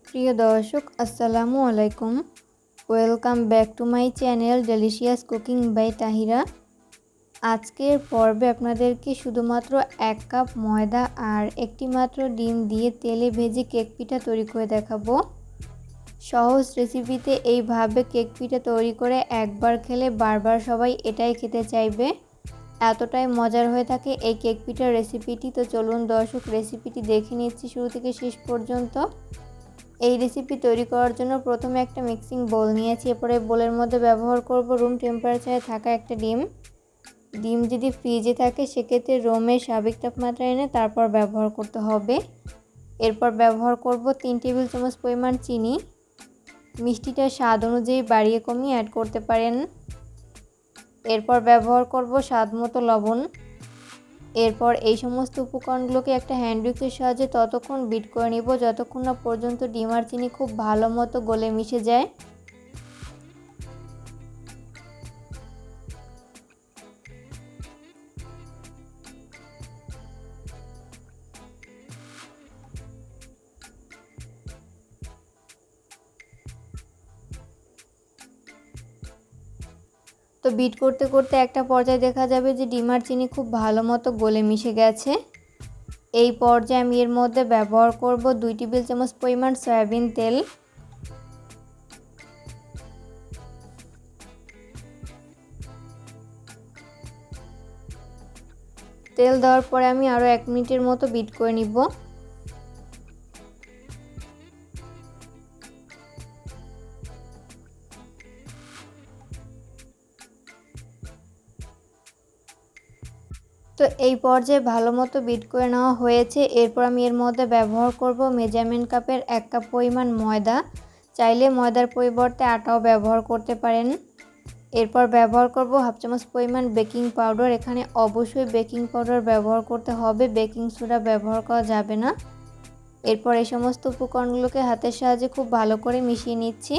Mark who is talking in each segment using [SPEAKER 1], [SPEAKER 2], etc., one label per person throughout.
[SPEAKER 1] প্রিয় দর্শক আসসালামু আলাইকুম। Welcome back to my channel delicious cooking by Tahira. আজকের পর্বে আপনাদেরকে শুধুমাত্র 1 কাপ ময়দা আর একটি মাত্র ডিম দিয়ে তেলে ভেজে কেক পিঠা তৈরি করে দেখাবো। সহজ রেসিপিতে এইভাবে কেক পিঠা তৈরি করে একবার খেলে বারবার সবাই এটাই খেতে চাইবে, এতটাই মজার হয়ে থাকে এই কেক পিঠার রেসিপিটি। তো চলুন দর্শক রেসিপিটি দেখে নিচ্ছি শুরু থেকে শেষ পর্যন্ত। এই রেসিপি তৈরি করার জন্য প্রথমে একটা মিক্সিং বোল নিয়েছি। এরপরে বোলের মধ্যে ব্যবহার করব রুম টেম্পারেচারে থাকা একটা ডিম যদি ফ্রিজে থাকে সেক্ষেত্রে রুমের স্বাভাবিক তাপমাত্রা এনে তারপর ব্যবহার করতে হবে। এরপর ব্যবহার করব 3 টেবিল চামচ পরিমাণ চিনি। মিষ্টিটা স্বাদ অনুযায়ী বাড়িয়ে কমিয়ে অ্যাড করতে পারেন। এরপর ব্যবহার করব স্বাদ মতো লবণ। এরপর এই সমস্ত উপকরণগুলোকে একটা হ্যান্ড উইক্সের সাহায্যে ততক্ষণ বিট করে নিব যতক্ষণ না পর্যন্ত ডিম আর চিনি খুব ভালো মতো গলে মিশে যায়। তো বিট করতে করতে একটা পর্যায়ে দেখা যাবে যে ডিম আর চিনি খুব ভালো মতো গলে মিশে গেছে। এই পর্যায়ে আমি এর মধ্যে ব্যবহার করব 2 টেবিল চামচ পরিমাণ সয়াবিন তেল। তেল দেওয়ার পরে আমি আরও 1 মিনিটের মতো বিট করে নিব। তো এই পর্যায়ে ভালো মতো বিট করে নেওয়া হয়েছে। এরপর আমি এর মধ্যে ব্যবহার করব মেজারমেন্ট কাপের 1 কাপ পরিমাণ ময়দা। চাইলে ময়দার পরিবর্তে আটাও ব্যবহার করতে পারেন। এরপর ব্যবহার করব হাফ চামচ পরিমাণ বেকিং পাউডার। এখানে অবশ্যই বেকিং পাউডার ব্যবহার করতে হবে, বেকিং সোডা ব্যবহার করা যাবে না। এরপর এই সমস্ত উপকরণগুলোকে হাতের সাহায্যে খুব ভালো করে মিশিয়ে নিচ্ছি।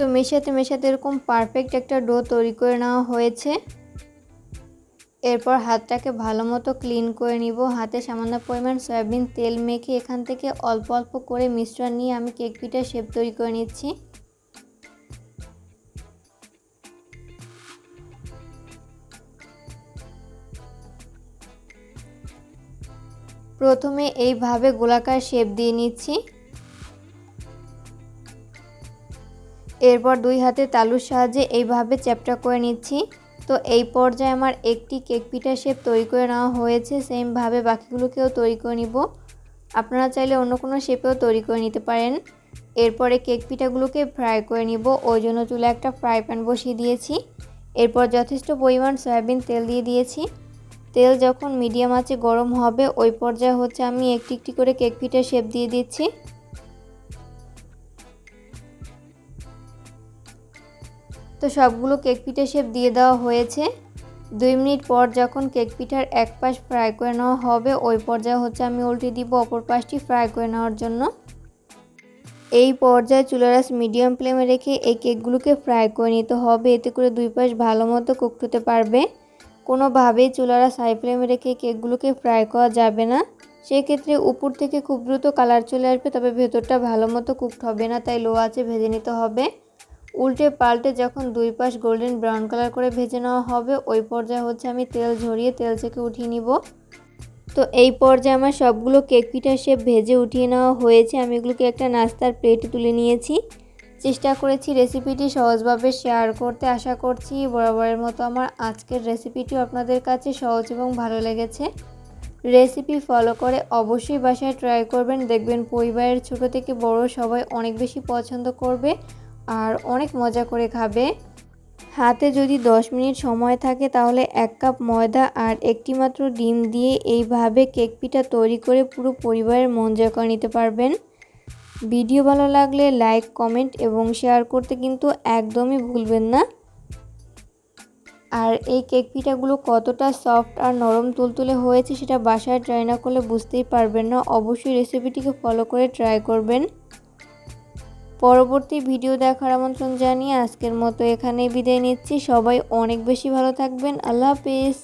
[SPEAKER 1] তো মেশাতে এরকম পারফেক্ট একটা ডো তৈরি করে নেওয়া হয়েছে। এরপর হাতটাকে ভালো মতো ক্লিন করে নিব। হাতে সামান্য পরিমাণ সয়াবিন তেল মেখে এখান থেকে অল্প অল্প করে মিশ্রণ নিয়ে আমি কেক পিঠার শেপ তৈরি করে নিচ্ছি। প্রথমে এইভাবে গোলাকার শেপ দিয়ে নিচ্ছি। এরপর 2 হাতে তালুর সাহায্যে এইভাবে চ্যাপটা করে নিচ্ছি। তো এই পর্যায়ে আমার একটি কেক পিঠার শেপ তৈরি করে নেওয়া হয়েছে। সেমভাবে বাকিগুলোকেও তৈরি করে নিব। আপনারা চাইলে অন্য কোনো শেপেও তৈরি করে নিতে পারেন। এরপরে কেক পিঠাগুলোকে ফ্রাই করে নিব। ওই জন্য চুলায় একটা ফ্রাই প্যান বসিয়ে দিয়েছি। এরপর যথেষ্ট পরিমাণ সয়াবিন তেল দিয়ে দিয়েছি। তেল যখন মিডিয়াম আঁচে গরম হবে ওই পর্যায়ে আমি একটি একটি করে কেক পিঠার শেপ দিয়ে দিচ্ছি। তো সবগুলো কেক পিঠার শেপ দিয়ে দেওয়া হয়েছে। 2 মিনিট পর যখন কেক পিঠার এক পাশ ফ্রাই করে নেওয়া হবে ওই পর্যায়ে আমি উল্টে দিব অপর পাশটি ফ্রাই করে নেওয়ার জন্য। এই পর্যায়ে চুলার আঁচ মিডিয়াম ফ্লেমে রেখে এই কেকগুলোকে ফ্রাই করে নিতে হবে, এতে করে 2 পাশ ভালো মতো কুকড হতে পারবে। কোনোভাবেই চুলার আঁচ হাই ফ্লেমে রেখে কেকগুলোকে ফ্রাই করা যাবে না। সেক্ষেত্রে উপর থেকে খুব দ্রুত কালার চলে আসবে, তবে ভেতরটা ভালো মতো কুকড হবে না, তাই লো আঁচে ভেজে নিতে হবে। উল্টে পাল্টে যখন 2 পাশ গোল্ডেন ব্রাউন কালার করে ভেজে নেওয়া হবে ওই পর্যায়ে আমি তেল ঝরিয়ে তেল থেকে উঠিয়ে নিব। তো এই পর্যায়ে আমার সবগুলো কেক পিঠার শেপ ভেজে উঠিয়ে নেওয়া হয়েছে। আমি এগুলোকে একটা নাস্তার প্লেটে তুলে নিয়েছি। চেষ্টা করেছি রেসিপিটি সহজভাবে শেয়ার করতে। আশা করছি বরাবরের মতো আমার আজকের রেসিপিটিও আপনাদের কাছে সহজ এবং ভালো লেগেছে। রেসিপি ফলো করে অবশ্যই বাসায় ট্রাই করবেন, দেখবেন পরিবারের ছোট থেকে বড় সবাই অনেক বেশি পছন্দ করবে আর অনেক মজা করে খাবে। হাতে যদি 10 মিনিট সময় থাকে তাহলে 1 কাপ ময়দা আর একটি মাত্র ডিম দিয়ে এইভাবে কেক পিঠা তৈরি করে পুরো পরিবারের মন জয় করে নিতে পারবেন। ভিডিও ভালো লাগলে লাইক, কমেন্ট এবং শেয়ার করতে কিন্তু একদমই ভুলবেন না। আর এই কেক পিঠাগুলো কতটা সফট আর নরম তুলতুলে হয়েছে সেটা বাসায় ট্রাই না করলে বুঝতেই পারবেন না। অবশ্যই রেসিপিটিকে ফলো করে ট্রাই করবেন। পরবর্তী ভিডিও দেখার আমন্ত্রণ জানিয়ে আজকের মতো এখানেই বিদায় নিচ্ছি। সবাই অনেক বেশি ভালো থাকবেন। আল্লাহ হাফেজ।